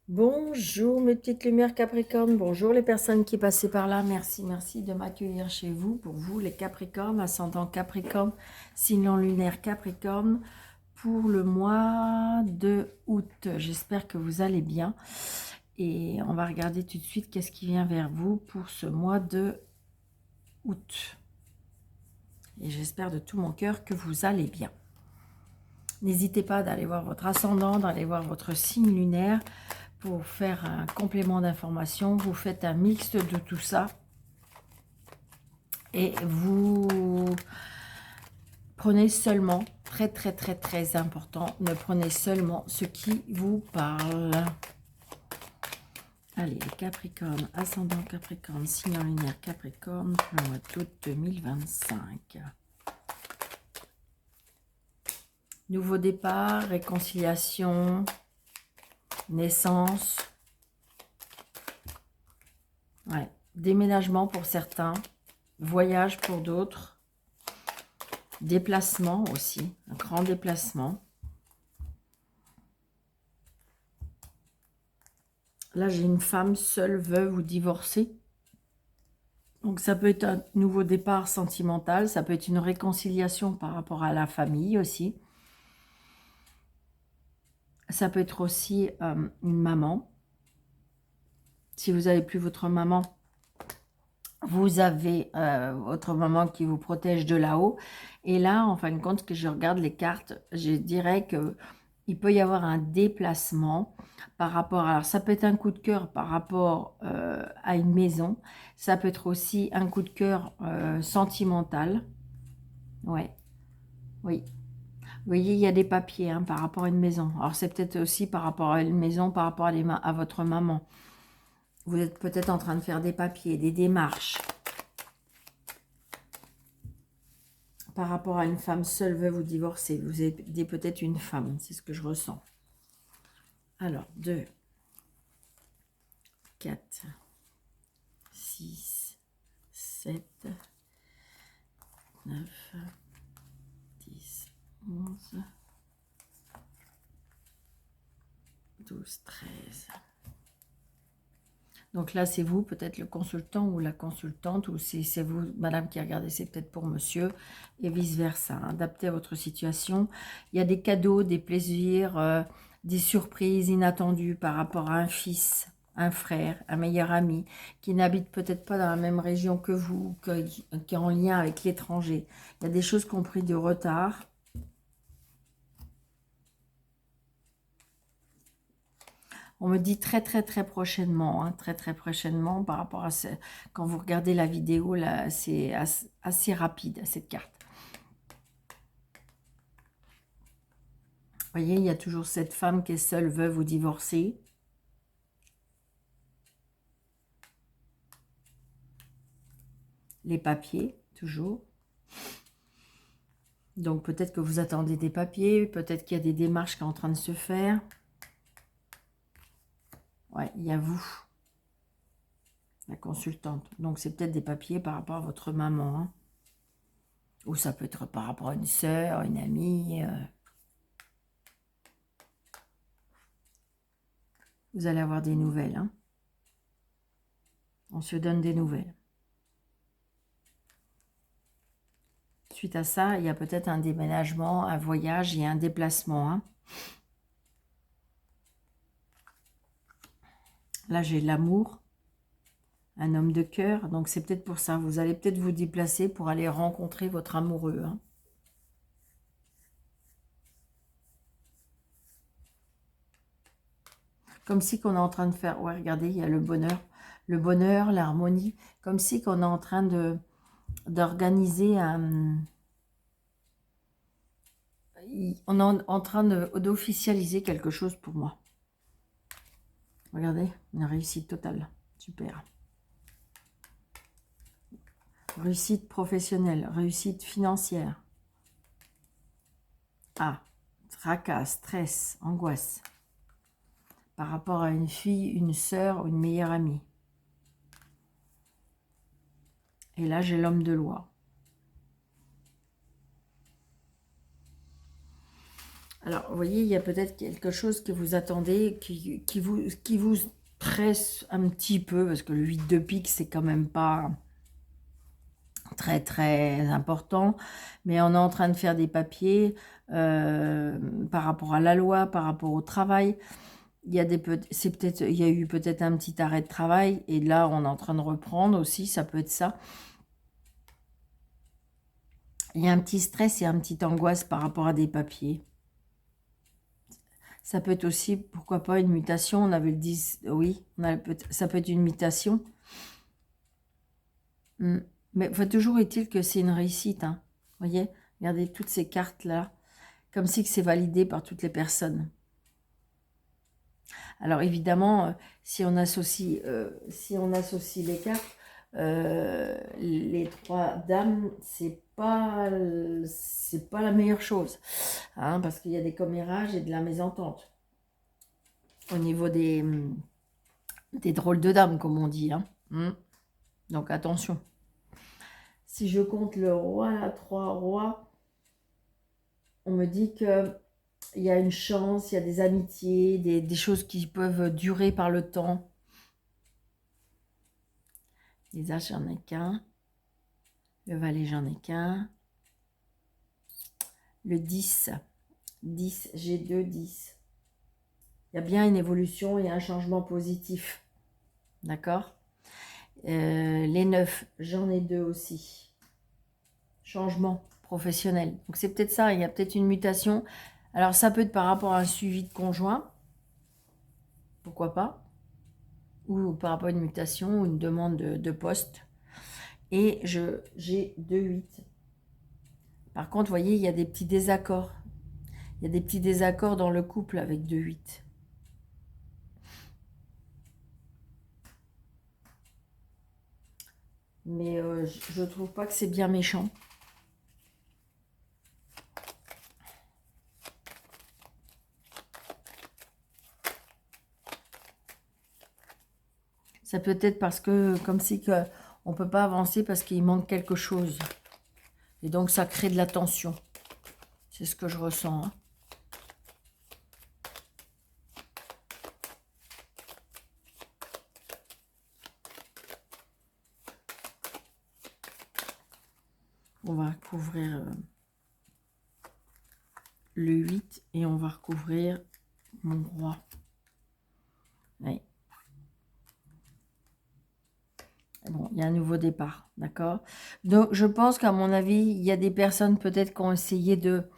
Bonjour mes petites lumières Capricorne, bonjour les personnes qui passaient par là, merci de m'accueillir chez vous. Pour vous les Capricornes, ascendant Capricorne, signe lunaire Capricorne, pour le mois de août. J'espère que vous allez bien et on va regarder tout de suite qu'est-ce qui vient vers vous pour ce mois de août. Et j'espère de tout mon cœur que vous allez bien. N'hésitez pas d'aller voir votre ascendant, d'aller voir votre signe lunaire, pour faire un complément d'information. Vous faites un mixte de tout ça et vous prenez seulement, très important, ne prenez seulement ce qui vous parle. Allez, les Capricornes, ascendant Capricorne, signe lunaire Capricorne, pour le mois d'août 2025. Nouveau départ, réconciliation, naissance. Ouais. Déménagement pour certains, voyage pour d'autres, déplacement aussi, un grand déplacement. Là, j'ai une femme seule, veuve ou divorcée. Donc, ça peut être un nouveau départ sentimental, ça peut être une réconciliation par rapport à la famille aussi. Ça peut être aussi une maman. Si vous n'avez plus votre maman, vous avez votre maman qui vous protège de là-haut. Et là, en fin de compte, que je regarde les cartes, je dirais que il peut y avoir un déplacement par rapport... Alors, ça peut être un coup de cœur par rapport à une maison. Ça peut être aussi un coup de cœur sentimental. Ouais, oui. Vous voyez, il y a des papiers hein, par rapport à une maison. Alors, c'est peut-être aussi par rapport à une maison, par rapport à votre maman. Vous êtes peut-être en train de faire des papiers, des démarches. Par rapport à une femme seule, veuve ou divorcée. Vous aidez peut-être une femme, c'est ce que je ressens. Alors, 2, 4, 6, 7, 9, 10, 11, 12, 13. Donc là, c'est vous, peut-être le consultant ou la consultante, ou si c'est vous, madame, qui regardez, c'est peut-être pour monsieur, et vice-versa. Adaptez à votre situation. Il y a des cadeaux, des plaisirs, des surprises inattendues par rapport à un fils, un frère, un meilleur ami, qui n'habite peut-être pas dans la même région que vous, qui est en lien avec l'étranger. Il y a des choses qui ont pris du retard. On me dit très prochainement, hein, très prochainement par rapport à ce... Quand vous regardez la vidéo, là, c'est assez rapide, cette carte. Vous voyez, il y a toujours cette femme qui est seule, veuve ou divorcée. Les papiers, toujours. Donc peut-être que vous attendez des papiers, peut-être qu'il y a des démarches qui sont en train de se faire. Ouais, il y a vous, la consultante. Donc c'est peut-être des papiers par rapport à votre maman. Hein. Ou ça peut être par rapport à une sœur, une amie. Vous allez avoir des nouvelles. Hein. On se donne des nouvelles. Suite à ça, il y a peut-être un déménagement, un voyage et un déplacement. Hein. Là, j'ai l'amour, un homme de cœur. Donc, c'est peut-être pour ça. Vous allez peut-être vous déplacer pour aller rencontrer votre amoureux. Hein. Comme si qu'on est en train de faire... Ouais, regardez, il y a le bonheur, l'harmonie. Comme si qu'on est en train d'organiser un... On est en train d'officialiser quelque chose pour moi. Regardez, une réussite totale. Super. Réussite professionnelle, réussite financière. Ah, tracas, stress, angoisse. Par rapport à une fille, une sœur ou une meilleure amie. Et là, j'ai l'homme de loi. Alors, vous voyez, il y a peut-être quelque chose que vous attendez, qui vous stresse un petit peu, parce que le 8 de pique, c'est quand même pas très très important, mais on est en train de faire des papiers par rapport à la loi, par rapport au travail. Il y a il y a eu peut-être un petit arrêt de travail, et là, on est en train de reprendre aussi, ça peut être ça. Il y a un petit stress et un petit angoisse par rapport à des papiers. Ça peut être aussi, pourquoi pas, une mutation. On avait le 10, oui, ça peut être une mutation. Mais toujours est-il que c'est une réussite. Hein. Vous voyez, regardez toutes ces cartes-là, comme si que c'est validé par toutes les personnes. Alors évidemment, si on associe les cartes, les trois dames, c'est pas la meilleure chose, hein, parce qu'il y a des commérages et de la mésentente au niveau des drôles de dames, comme on dit. Hein. Donc attention. Si je compte le roi, la 3 rois, on me dit que il y a une chance, il y a des amitiés, des choses qui peuvent durer par le temps. Les As, j'en ai qu'un. Le Valet, j'en ai qu'un. Le 10. 10, j'ai 2, 10. Il y a bien une évolution et un changement positif. D'accord. Les 9, j'en ai 2 aussi. Changement professionnel. Donc c'est peut-être ça, il y a peut-être une mutation. Alors ça peut être par rapport à un suivi de conjoint. Pourquoi pas. Ou par rapport à une mutation ou une demande de poste. Et j'ai 2, 8. Par contre, vous voyez, il y a des petits désaccords. Il y a des petits désaccords dans le couple avec 2, 8. Mais je ne trouve pas que c'est bien méchant. Ça peut être parce que, comme si on ne peut pas avancer parce qu'il manque quelque chose. Et donc, ça crée de la tension. C'est ce que je ressens. Hein. On va recouvrir le 8 et on va recouvrir mon roi. Oui. Bon, il y a un nouveau départ, d'accord? Donc, je pense qu'à mon avis, il y a des personnes peut-être qui ont essayé de...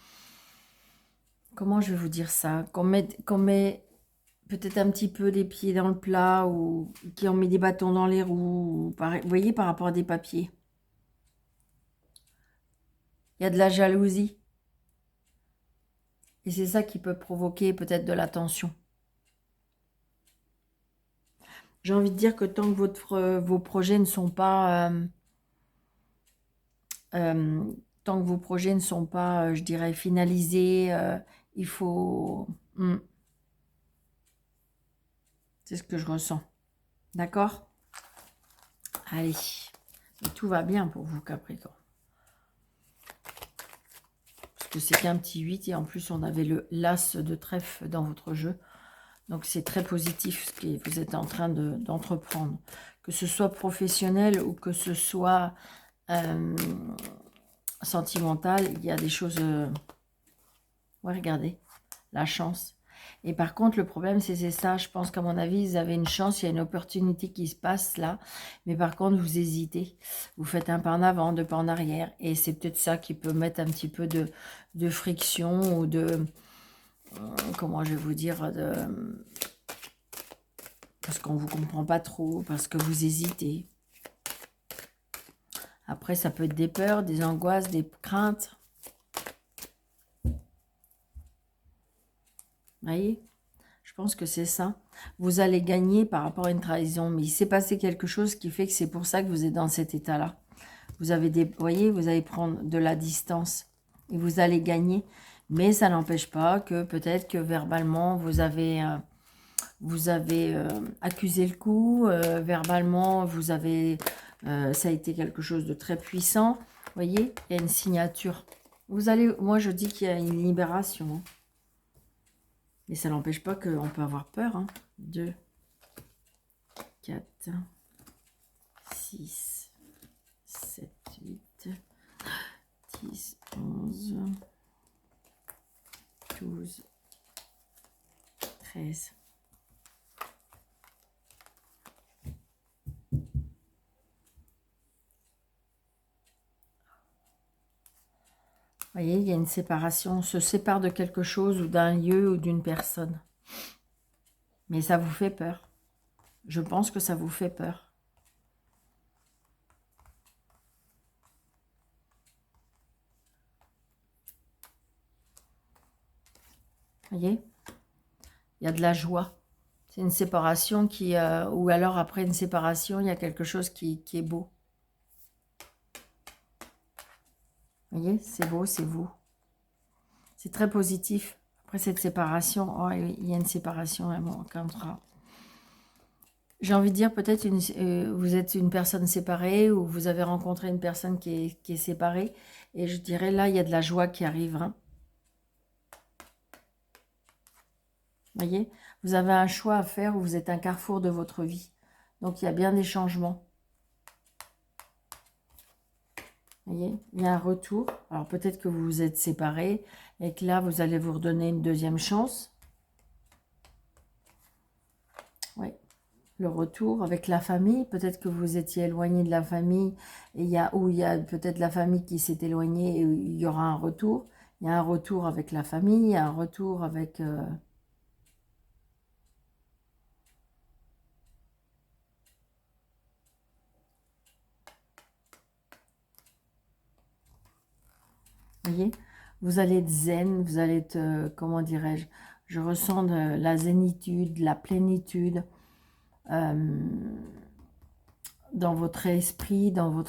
Comment je vais vous dire ça? Qu'on met peut-être un petit peu les pieds dans le plat ou qui ont mis des bâtons dans les roues. Vous voyez, par rapport à des papiers. Il y a de la jalousie. Et c'est ça qui peut provoquer peut-être de la tension. J'ai envie de dire que tant que vos projets ne sont pas... tant que vos projets ne sont pas, je dirais, finalisés, il faut... C'est ce que je ressens. D'accord? Allez. Et tout va bien pour vous, Capricorne. Parce que c'est qu'un petit 8 et en plus, on avait le l'as de trèfle dans votre jeu. Donc, c'est très positif ce que vous êtes en train d'entreprendre. Que ce soit professionnel ou que ce soit sentimental, il y a des choses... Ouais, regardez, la chance. Et par contre, le problème, c'est ça. Je pense qu'à mon avis, vous avez une chance, il y a une opportunité qui se passe là. Mais par contre, vous hésitez. Vous faites un pas en avant, deux pas en arrière. Et c'est peut-être ça qui peut mettre un petit peu de friction ou de... comment je vais vous dire parce qu'on ne vous comprend pas trop, parce que vous hésitez. Après, ça peut être des peurs, des angoisses, des craintes. Vous voyez? Je pense que c'est ça. Vous allez gagner par rapport à une trahison. Mais il s'est passé quelque chose qui fait que c'est pour ça que vous êtes dans cet état-là. Vous avez vous voyez, vous allez prendre de la distance. Et vous allez gagner. Mais ça n'empêche pas que peut-être que verbalement, vous avez accusé le coup. Verbalement, ça a été quelque chose de très puissant. Vous voyez, il y a une signature. Moi, je dis qu'il y a une libération. Mais ça n'empêche pas qu'on peut avoir peur. Hein. 2, 4, 6, 7, 8, 10, 11, 12, 13. Vous voyez, il y a une séparation. On se sépare de quelque chose ou d'un lieu ou d'une personne. Mais ça vous fait peur. Je pense que ça vous fait peur. Vous voyez, il y a de la joie. C'est une séparation qui... ou alors après une séparation, il y a quelque chose qui est beau. Vous voyez, c'est beau, c'est vous. C'est très positif. Après cette séparation, oh, il y a une séparation, un contrat. J'ai envie de dire peut-être vous êtes une personne séparée ou vous avez rencontré une personne qui est séparée. Et je dirais là, il y a de la joie qui arrive. Hein. Vous voyez, vous avez un choix à faire où vous êtes un carrefour de votre vie. Donc, il y a bien des changements. Vous voyez, il y a un retour. Alors, peut-être que vous vous êtes séparés et que là, vous allez vous redonner une deuxième chance. Oui, le retour avec la famille. Peut-être que vous étiez éloigné de la famille et il y a peut-être la famille qui s'est éloignée et il y aura un retour. Il y a un retour avec la famille, il y a un retour avec... Vous voyez, vous allez être zen, vous allez être, comment dirais-je, je ressens de la zénitude, la plénitude dans votre esprit, dans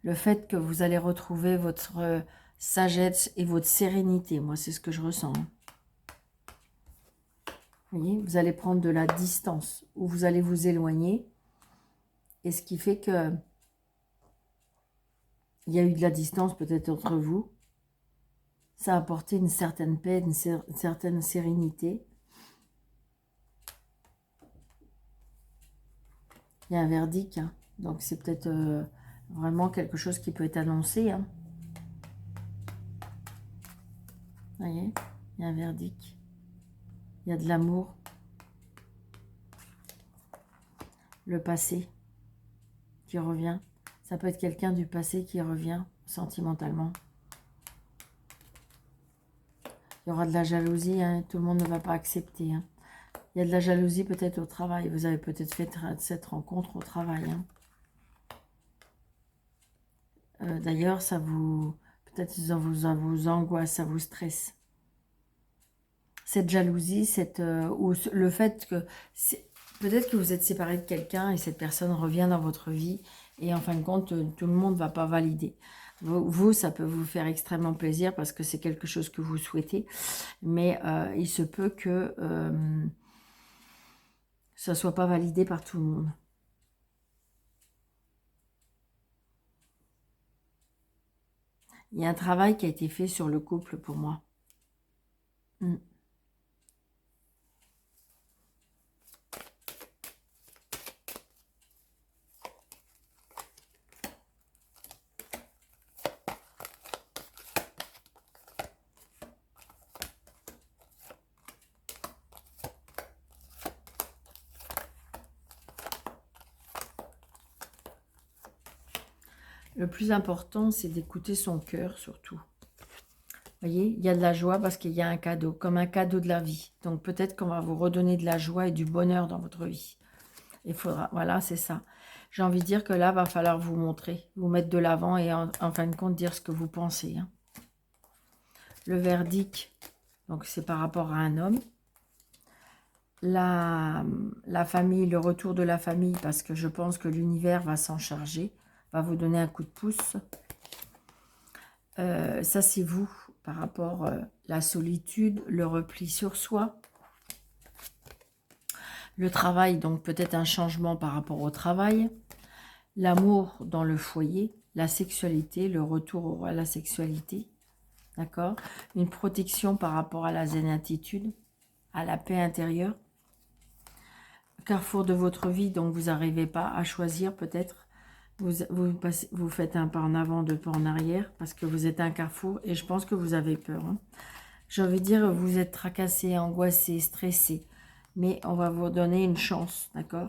le fait que vous allez retrouver votre sagesse et votre sérénité. Moi, c'est ce que je ressens. Hein. Vous voyez, vous allez prendre de la distance ou vous allez vous éloigner. Et ce qui fait que il y a eu de la distance peut-être entre vous. Ça a apporté une certaine paix, une certaine sérénité. Il y a un verdict, hein. Donc c'est peut-être vraiment quelque chose qui peut être annoncé. Hein. Vous voyez, il y a un verdict. Il y a de l'amour. Le passé qui revient. Ça peut être quelqu'un du passé qui revient sentimentalement. Il y aura de la jalousie, hein. Tout le monde ne va pas accepter. Hein. Il y a de la jalousie peut-être au travail. Vous avez peut-être fait cette rencontre au travail. Hein. D'ailleurs, ça vous... Peut-être ça vous angoisse, ça vous stresse. Cette jalousie, ou le fait que... Peut-être que vous êtes séparé de quelqu'un et cette personne revient dans votre vie. Et en fin de compte, tout le monde ne va pas valider. Vous, ça peut vous faire extrêmement plaisir parce que c'est quelque chose que vous souhaitez. Mais il se peut que ça ne soit pas validé par tout le monde. Il y a un travail qui a été fait sur le couple pour moi. Le plus important, c'est d'écouter son cœur surtout. Vous voyez, il y a de la joie parce qu'il y a un cadeau, comme un cadeau de la vie. Donc peut-être qu'on va vous redonner de la joie et du bonheur dans votre vie. Il faudra, voilà, c'est ça. J'ai envie de dire que là, va falloir vous montrer, vous mettre de l'avant et en fin de compte dire ce que vous pensez. Hein. Le verdict, donc c'est par rapport à un homme. La famille, le retour de la famille, parce que je pense que l'univers va s'en charger, va vous donner un coup de pouce. Ça, c'est vous, par rapport à la solitude, le repli sur soi. Le travail, donc peut-être un changement par rapport au travail. L'amour dans le foyer, la sexualité, le retour à la sexualité. D'accord? Une protection par rapport à la zénitude. à la paix intérieure. Carrefour de votre vie, donc vous n'arrivez pas à choisir peut-être. Vous faites un pas en avant, deux pas en arrière, parce que vous êtes à un carrefour, et je pense que vous avez peur. Hein. J'ai envie de dire, vous êtes tracassé, angoissé, stressé, mais on va vous donner une chance, d'accord?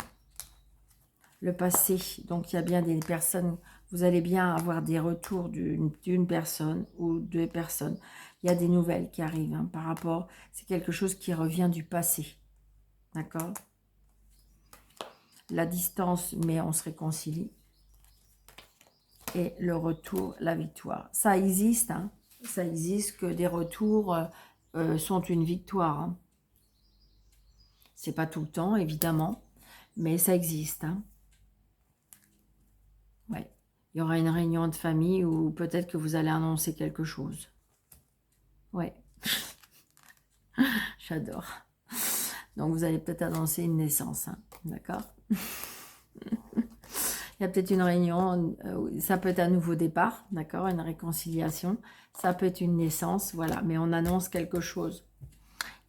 Le passé, donc il y a bien des personnes, vous allez bien avoir des retours d'une personne ou deux personnes. Il y a des nouvelles qui arrivent hein, par rapport, c'est quelque chose qui revient du passé, d'accord? La distance, mais on se réconcilie. Et le retour, la victoire. Ça existe, hein. Ça existe que des retours sont une victoire. Hein. C'est pas tout le temps, évidemment, mais ça existe. Hein. Ouais. Il y aura une réunion de famille où peut-être que vous allez annoncer quelque chose. Ouais. J'adore. Donc, vous allez peut-être annoncer une naissance. Hein. D'accord? Il y a peut-être une réunion, ça peut être un nouveau départ, d'accord? Une réconciliation. Ça peut être une naissance, voilà. Mais on annonce quelque chose.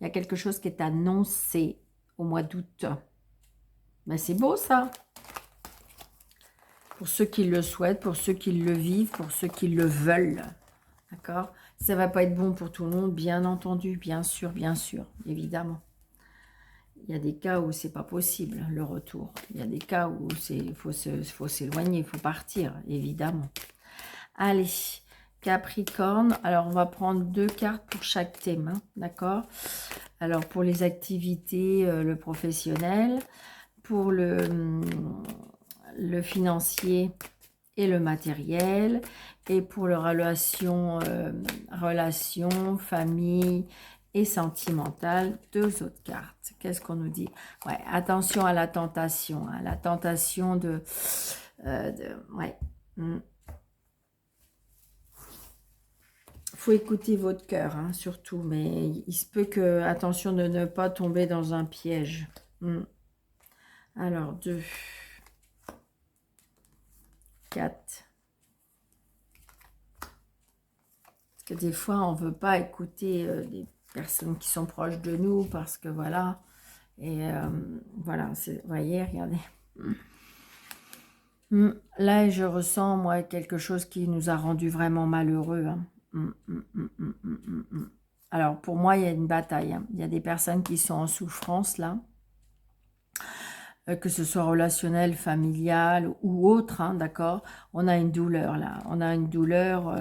Il y a quelque chose qui est annoncé au mois d'août. Ben, c'est beau, ça. Pour ceux qui le souhaitent, pour ceux qui le vivent, pour ceux qui le veulent. D'accord? Ça ne va pas être bon pour tout le monde, bien entendu, bien sûr, évidemment. Il y a des cas où c'est pas possible, le retour. Il y a des cas où il faut s'éloigner, il faut partir, évidemment. Allez, Capricorne. Alors, on va prendre 2 cartes pour chaque thème, hein, d'accord? Alors, pour les activités, le professionnel, pour le financier et le matériel, et pour les relations, famille et sentimentale, 2 autres cartes. Qu'est-ce qu'on nous dit? Ouais, attention à la tentation, hein, la tentation ouais. Faut écouter votre cœur, hein, surtout, mais il se peut que, attention de ne pas tomber dans un piège. Alors, 2, 4. Parce que des fois, on ne veut pas écouter des personnes qui sont proches de nous, parce que voilà, et voilà, vous voyez, regardez. Là, je ressens, moi, quelque chose qui nous a rendu vraiment malheureux. Hein. Alors, pour moi, il y a une bataille. Hein. Il y a des personnes qui sont en souffrance, là. Que ce soit relationnel, familial ou autre, hein, d'accord? On a une douleur, là. On a une douleur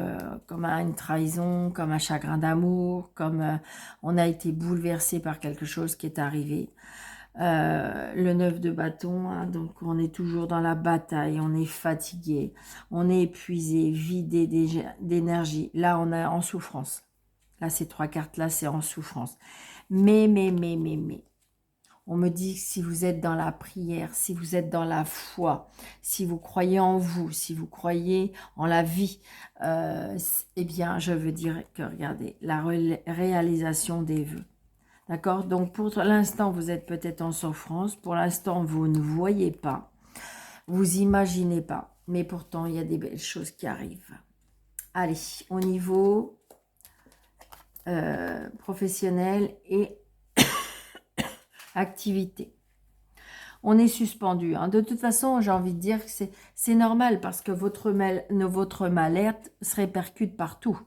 comme une trahison, comme un chagrin d'amour, comme on a été bouleversé par quelque chose qui est arrivé. Le 9 de bâton, hein, donc on est toujours dans la bataille, on est fatigué, on est épuisé, vidé d'énergie. Là, on est en souffrance. Là, ces 3 cartes-là, c'est en souffrance. Mais, on me dit que si vous êtes dans la prière, si vous êtes dans la foi, si vous croyez en vous, si vous croyez en la vie, eh bien, je veux dire que, regardez, la réalisation des vœux. D'accord? Donc, pour l'instant, vous êtes peut-être en souffrance. Pour l'instant, vous ne voyez pas. Vous imaginez pas. Mais pourtant, il y a des belles choses qui arrivent. Allez, au niveau professionnel et activité. On est suspendu. Hein. De toute façon, j'ai envie de dire que c'est normal parce que votre mal-être se répercute partout.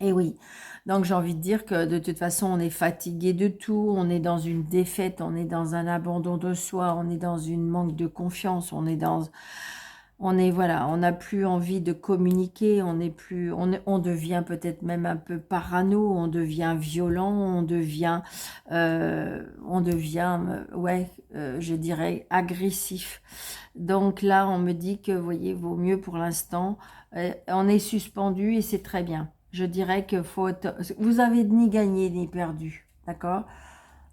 Et oui, donc j'ai envie de dire que de toute façon, on est fatigué de tout, on est dans une défaite, on est dans un abandon de soi, on est dans une manque de confiance, voilà, on n'a plus envie de communiquer, on devient peut-être même un peu parano, on devient violent, ouais, je dirais agressif. Donc là, on me dit que, vous voyez, vaut mieux pour l'instant, on est suspendu et c'est très bien. Je dirais que vous avez ni gagné ni perdu, d'accord?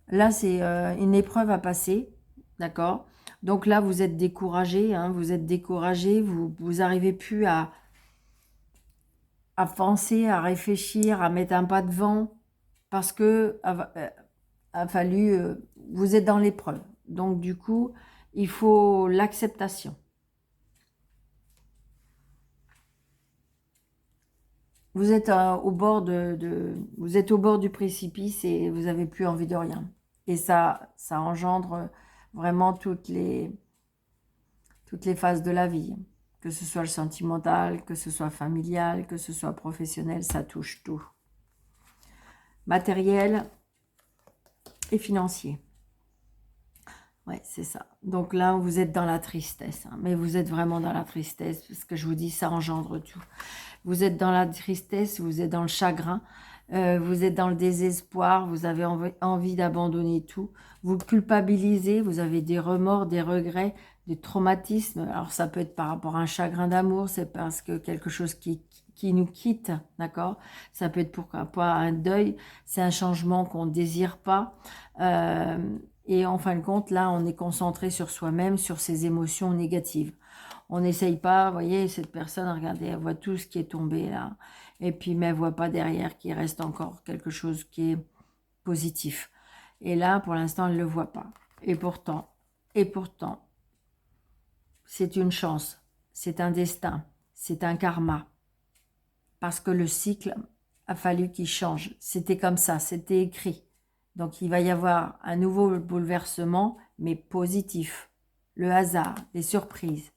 Là, c'est une épreuve à passer, d'accord? Donc là, vous êtes découragé, hein, vous n'arrivez plus à penser, à réfléchir, à mettre un pas devant, parce que a fallu, vous êtes dans l'épreuve. Donc du coup, il faut l'acceptation. vous êtes au bord vous êtes au bord du précipice et vous n'avez plus envie de rien. Et ça engendre vraiment toutes les phases de la vie. Que ce soit le sentimental, que ce soit familial, que ce soit professionnel, ça touche tout. Matériel et financier. Ouais, c'est ça. Donc là, vous êtes dans la tristesse. Hein, mais vous êtes vraiment dans la tristesse. Parce que je vous dis, ça engendre tout. Vous êtes dans la tristesse, vous êtes dans le chagrin. Vous êtes dans le désespoir. Vous avez envie d'abandonner tout. Vous culpabilisez. Vous avez des remords, des regrets, des traumatismes. Alors ça peut être par rapport à un chagrin d'amour. C'est parce que quelque chose qui nous quitte. D'accord? Ça peut être pourquoi pas un deuil. C'est un changement qu'on ne désire pas. Et en fin de compte, là, on est concentré sur soi-même, sur ses émotions négatives. On n'essaye pas, vous voyez, cette personne, regardez, elle voit tout ce qui est tombé là. Et puis, mais elle ne voit pas derrière qu'il reste encore quelque chose qui est positif. Et là, pour l'instant, elle ne le voit pas. Et pourtant, c'est une chance, c'est un destin, c'est un karma. Parce que le cycle a fallu qu'il change. C'était comme ça, c'était écrit. Donc, il va y avoir un nouveau bouleversement, mais positif. Le hasard, les surprises.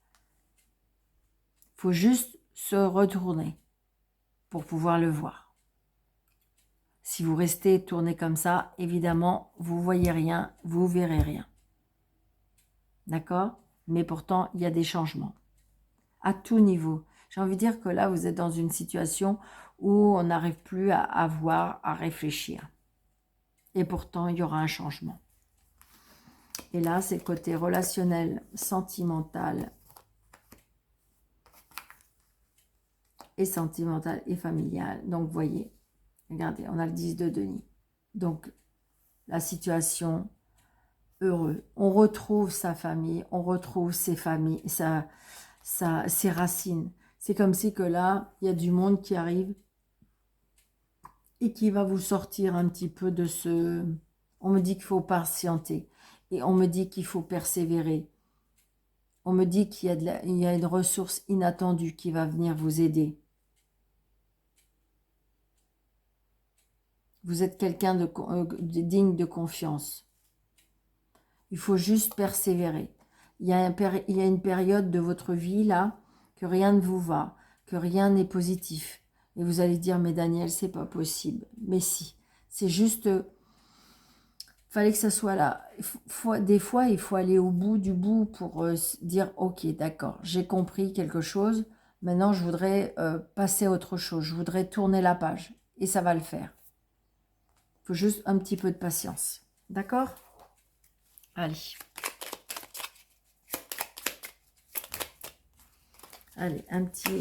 Il faut juste se retourner pour pouvoir le voir. Si vous restez tourné comme ça, évidemment, vous voyez rien, vous verrez rien. D'accord? Mais pourtant, il y a des changements. À tout niveau. J'ai envie de dire que là, vous êtes dans une situation où on n'arrive plus à voir, à réfléchir. Et pourtant, il y aura un changement. Et là, c'est le côté relationnel, sentimental et familial. Donc, vous voyez, regardez, on a le 10 de Denis. Donc, la situation, heureux. On retrouve sa famille, on retrouve ses familles, ses racines. C'est comme si que là, il y a du monde qui arrive et qui va vous sortir un petit peu de ce... On me dit qu'il faut patienter et on me dit qu'il faut persévérer. On me dit qu'il y a une ressource inattendue qui va venir vous aider. Vous êtes quelqu'un de digne de confiance. Il faut juste persévérer. Il y a une période de votre vie là que rien ne vous va, que rien n'est positif. Et vous allez dire, mais Daniel, c'est pas possible. Mais si, c'est juste... fallait que ça soit là. Des fois, il faut aller au bout du bout pour dire, ok, d'accord, j'ai compris quelque chose. Maintenant, je voudrais passer à autre chose. Je voudrais tourner la page. Et ça va le faire. Il faut juste un petit peu de patience. D'accord? Allez. Allez, un petit...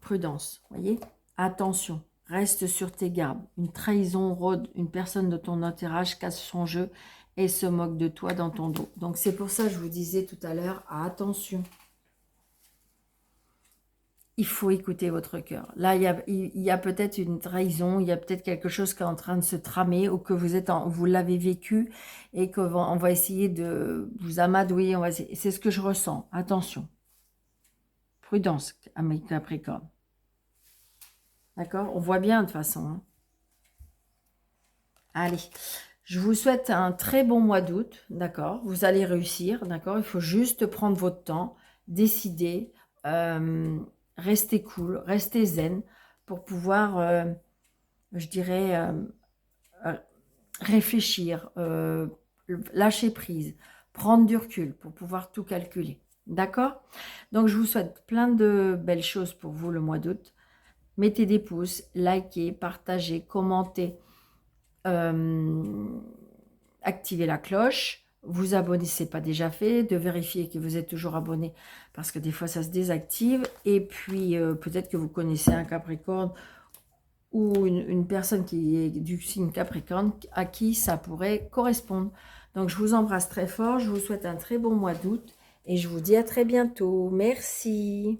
Prudence, voyez? Attention, reste sur tes gardes. Une trahison rôde, une personne de ton entourage casse son jeu et se moque de toi dans ton dos. Donc c'est pour ça que je vous disais tout à l'heure, attention. Il faut écouter votre cœur. Là, il y a peut-être une trahison, il y a peut-être quelque chose qui est en train de se tramer ou que vous l'avez vécu et qu'on va essayer de vous amadouer. C'est ce que je ressens. Attention. Prudence, à mes Capricornes. D'accord? On voit bien de toute façon. Hein. Allez, je vous souhaite un très bon mois d'août. D'accord? Vous allez réussir. D'accord? Il faut juste prendre votre temps, décider, rester cool, rester zen pour pouvoir, je dirais, réfléchir, lâcher prise, prendre du recul pour pouvoir tout calculer. D'accord? Donc, je vous souhaite plein de belles choses pour vous le mois d'août. Mettez des pouces, likez, partagez, commentez, activez la cloche. Vous abonnez si ce n'est pas déjà fait, de vérifier que vous êtes toujours abonné parce que des fois ça se désactive. Et puis peut-être que vous connaissez un Capricorne ou une personne qui est du signe Capricorne à qui ça pourrait correspondre. Donc je vous embrasse très fort, je vous souhaite un très bon mois d'août et je vous dis à très bientôt. Merci.